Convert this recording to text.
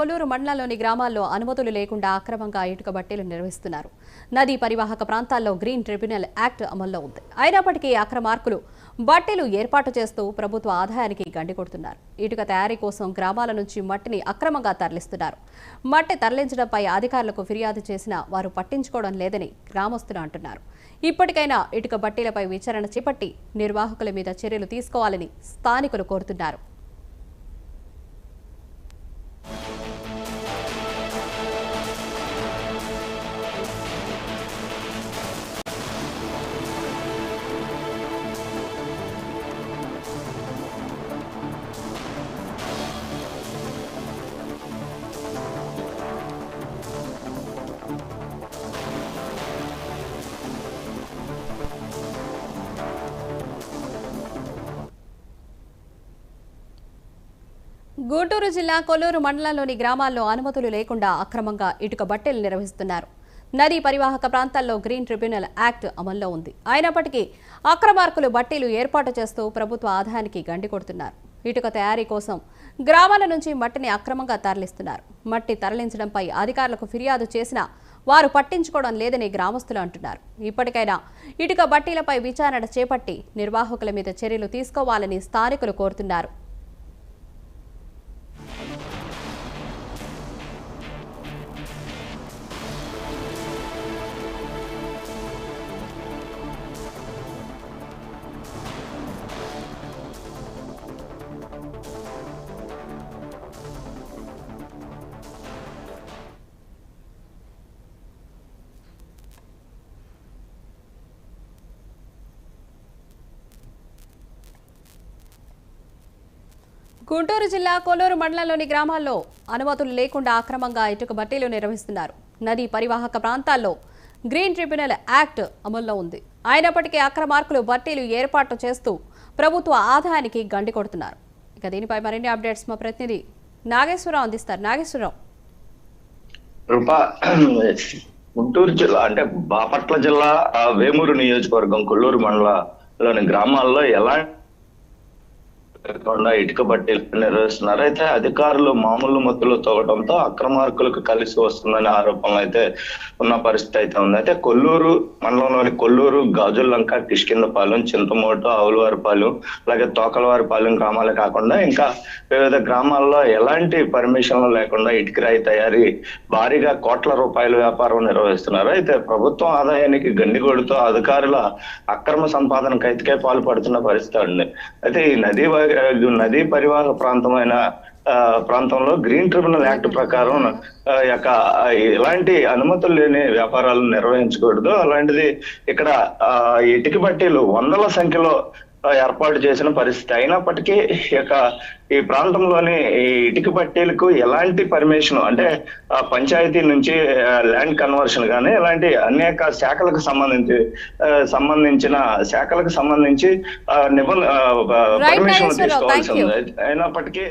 కొల్లూరు మండలంలోని గ్రామాల్లో అనుమతులు లేకుండా అక్రమంగా ఇటుక బట్టీలు నిర్వహిస్తున్నారు. నదీ పరివాహక ప్రాంతాల్లో గ్రీన్ ట్రిబ్యునల్ యాక్ట్ అమల్లో ఉంది. అయినప్పటికీ అక్రమార్కులు బట్టీలు ఏర్పాటు చేస్తూ ప్రభుత్వ ఆదాయానికి గండి కొడుతున్నారు. ఇటుక తయారీ కోసం గ్రామాల నుంచి మట్టిని అక్రమంగా తరలిస్తున్నారు. మట్టి తరలించడంపై అధికారులకు ఫిర్యాదు చేసినా వారు పట్టించుకోవడం లేదని గ్రామస్తులు అంటున్నారు. ఇప్పటికైనా ఇటుక బట్టీలపై విచారణ చేపట్టి నిర్వాహకుల మీద చర్యలు తీసుకోవాలని స్థానికులు కోరుతున్నారు. గుంటూరు జిల్లా కొల్లూరు మండలంలోని గ్రామాల్లో అనుమతులు లేకుండా అక్రమంగా ఇటుక బట్టీలు నిర్వహిస్తున్నారు. నదీ పరివాహక ప్రాంతాల్లో గ్రీన్ ట్రిబ్యునల్ యాక్ట్ అమల్లో ఉంది. అయినప్పటికీ అక్రమార్కులు బట్టీలు ఏర్పాటు చేస్తూ ప్రభుత్వ ఆదాయానికి గండి కొడుతున్నారు. ఇటుక తయారీ కోసం గ్రామాల నుంచి మట్టిని అక్రమంగా తరలిస్తున్నారు. మట్టి తరలించడంపై అధికారులకు ఫిర్యాదు చేసినా వారు పట్టించుకోవడం లేదని గ్రామస్తులు అంటున్నారు. ఇప్పటికైనా ఇటుక బట్టీలపై విచారణ చేపట్టి నిర్వాహకుల మీద చర్యలు తీసుకోవాలని స్థానికులు కోరుతున్నారు. గుంటూరు జిల్లా కొల్లూరు మండలంలోని గ్రామాల్లో అనుమతులు లేకుండా అక్రమంగా ఇటుక బట్టీలు నిర్వహిస్తున్నారు. నదీ పరివాహక ప్రాంతాల్లో గ్రీన్ ట్రిబ్యునల్ యాక్ట్ అమల్లో ఉంది. అయినప్పటికీ అక్రమార్కులు బట్టీలు ఏర్పాటు చేస్తూ ప్రభుత్వ ఆదాయానికి గండి కొడుతున్నారు. ఇక దీనిపై మరిన్ని అప్డేట్స్ మా ప్రతినిధి నాగేశ్వరరావు అందిస్తారు. నాగేశ్వరరావు, గుంటూరు జిల్లా అంటే బాపట్ల జిల్లా వేమూరు నియోజకవర్గం కొల్లూరు మండలంలోని గ్రామాల్లో ఎలాంటి ఇటుక బట్టీలు నిర్వహిస్తున్నారు. అయితే అధికారులు మామూలు మత్తులో తోగడంతో అక్రమార్కులకు కలిసి వస్తుందనే ఆరోపణలు అయితే ఉన్న పరిస్థితి అయితే ఉంది. అయితే కొల్లూరు మండలంలోని కొల్లూరు, గాజుల్లంక, కిష్కిందపాలెం, చింతమోటు, ఆవులవారిపాలెం, అలాగే తోకలవారిపాలెం గ్రామాలే కాకుండా ఇంకా వివిధ గ్రామాల్లో ఎలాంటి పర్మిషన్లు లేకుండా ఇటుక రాయి తయారీ భారీగా కోట్ల రూపాయల వ్యాపారం నిర్వహిస్తున్నారు. అయితే ప్రభుత్వం ఆదాయానికి గండి కొడుతూ అధికారుల అక్రమ సంపాదనకు అయితే పాల్పడుతున్న పరిస్థితి ఉంది. అయితే ఈ నదీ పరివాహక ప్రాంతంలో గ్రీన్ ట్రిబ్యునల్ యాక్ట్ ప్రకారం ఎలాంటి అనుమతులు లేని వ్యాపారాలు నిర్వహించకూడదు. అలాంటిది ఇక్కడ ఇటుక బట్టీలు వందల సంఖ్యలో ఏర్పాటు చేసిన పరిస్థితి. అయినప్పటికీ ఈ ప్రాంతంలోని ఈ ఇటుక బట్టీలకు ఎలాంటి పర్మిషన్ అంటే పంచాయతీ నుంచి ల్యాండ్ కన్వర్షన్ కానీ ఇలాంటి అనేక శాఖలకు సంబంధించిన శాఖలకు సంబంధించి పర్మిషన్ తీసుకోవాల్సి ఉంది. అయినప్పటికీ